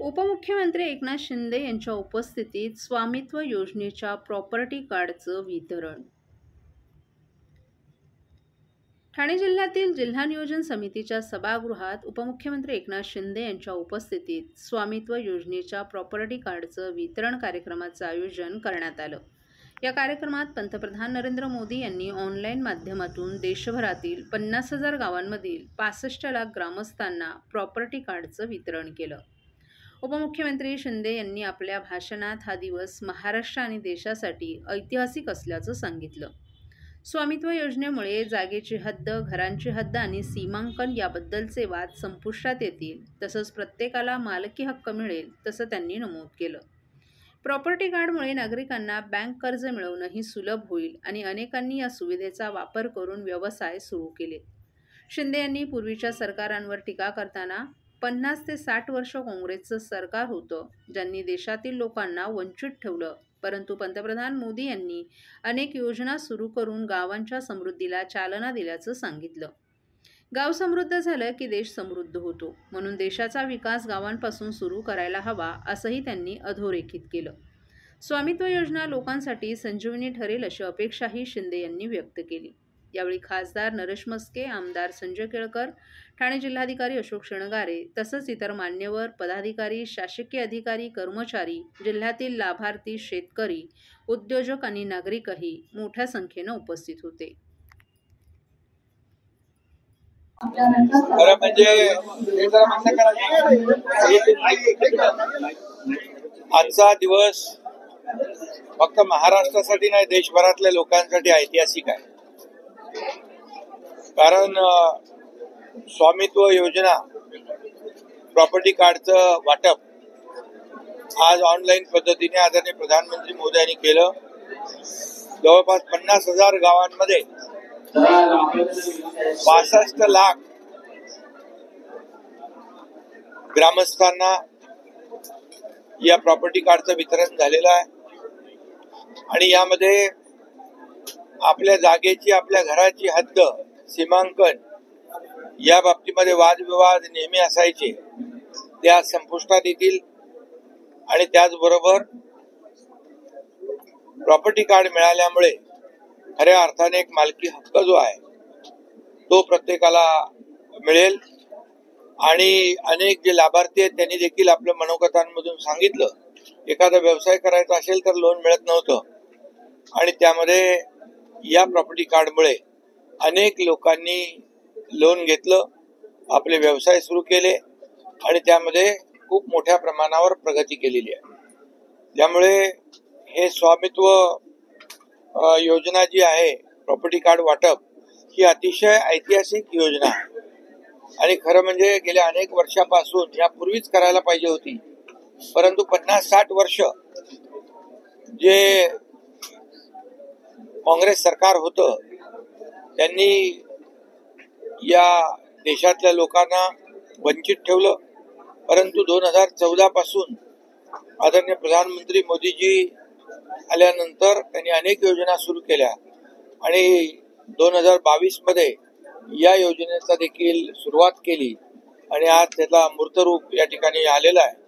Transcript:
उपमुख्यमंत्री एकनाथ शिंदे यांच्या उपस्थितीत स्वामित्व योजनेच्या प्रॉपर्टी कार्डचं वितरण. ठाणे जिल्ह्यातील जिल्हा नियोजन समितीच्या सभागृहात उपमुख्यमंत्री एकनाथ शिंदे यांच्या उपस्थितीत स्वामित्व योजनेच्या प्रॉपर्टी कार्डचं वितरण कार्यक्रमाचं आयोजन करण्यात आलं. या कार्यक्रमात पंतप्रधान नरेंद्र मोदी यांनी ऑनलाईन माध्यमातून देशभरातील 50,000 गावांमधील 65 लाख ग्रामस्थांना प्रॉपर्टी कार्डचं वितरण केलं. उपमुख्यमंत्री शिंदे यांनी आपल्या भाषणात हा दिवस महाराष्ट्र आणि देशासाठी ऐतिहासिक असल्याचं सांगितलं. स्वामित्व योजनेमुळे जागेची हद्द, घरांची हद्द आणि सीमांकन याबद्दलचे वाद संपुष्टात येतील, तसंच प्रत्येकाला मालकी हक्क मिळेल, तसं त्यांनी नमूद केलं. प्रॉपर्टी कार्डमुळे नागरिकांना बँक कर्ज मिळवणंही सुलभ होईल आणि अनेकांनी या सुविधेचा वापर करून व्यवसाय सुरू केले. शिंदे यांनी पूर्वीच्या सरकारांवर टीका करताना 50 ते 60 वर्ष काँग्रेसचं सरकार होतं, ज्यांनी देशातील लोकांना वंचित ठेवलं, परंतु पंतप्रधान मोदी यांनी अनेक योजना सुरू करून गावांच्या समृद्धीला चालना दिल्याचं सांगितलं. गाव समृद्ध झालं की देश समृद्ध होतो, म्हणून देशाचा विकास गावांपासून सुरू करायला हवा, असंही त्यांनी अधोरेखित केलं. स्वामित्व योजना लोकांसाठी संजीवनी ठरेल अशी अपेक्षाही शिंदे यांनी व्यक्त केली. यावेळी खासदार नरेश मस्के, आमदार संजय केळकर, ठाणे जिल्हाधिकारी अशोक शृंगारे तसंच इतर मान्यवर, पदाधिकारी, शासकीय अधिकारी, कर्मचारी, जिल्ह्यातील लाभार्थी, शेतकरी, उद्योजक आणि नागरिकही मोठ्या संख्येनं उपस्थित होते. आजचा दिवस फक्त महाराष्ट्रासाठी नाही, देशभरातल्या लोकांसाठी ऐतिहासिक आहे. कारण स्वामित्व योजना प्रॉपर्टी कार्डचं वाटप आज ऑनलाईन पद्धतीने आदरणीय प्रधानमंत्री मोदी यांनी केलं. जवळपास 50,000 गावांमध्ये 65 लाख ग्रामस्थांना या प्रॉपर्टी कार्डचं वितरण झालेलं आहे. आणि यामध्ये आपल्या जागेची, आपल्या घराची हद्द, सीमांकन या बाबतीमध्ये वादविवाद नेहमी असायचे, ते आज संपुष्टात येतील. आणि त्याचबरोबर प्रॉपर्टी कार्ड मिळाल्यामुळे खऱ्या अर्थाने एक मालकी हक्क जो आहे तो प्रत्येकाला मिळेल. आणि अनेक जे लाभार्थी आहेत त्यांनी देखील आपल्या मनोगतांमधून सांगितलं, एखादा व्यवसाय करायचा असेल तर लोन मिळत नव्हतं, आणि त्यामध्ये या प्रॉपर्टी कार्डमुळे अनेक लोकांनी लोन घेतलं, आपले व्यवसाय सुरू केले आणि त्यामध्ये खूप मोठ्या प्रमाणावर प्रगती केलेली आहे. त्यामुळे हे स्वामित्व योजना जी आहे, प्रॉपर्टी कार्ड वाटप, ही अतिशय ऐतिहासिक योजना आहे. आणि खरं म्हणजे गेल्या अनेक वर्षापासून यापूर्वीच करायला पाहिजे होती, परंतु 50-60 वर्ष जे काँग्रेस सरकार होतं त्यांनी या देशातल्या लोकांना वंचित ठेवलं. परंतु 2014 पासून आदरणीय प्रधानमंत्री मोदीजी आल्यानंतर त्यांनी अनेक योजना सुरू केल्या आणि 2022 मध्ये या योजनेचा देखील सुरुवात केली आणि आज त्याला मूर्तरूप या ठिकाणी आलेलं आहे.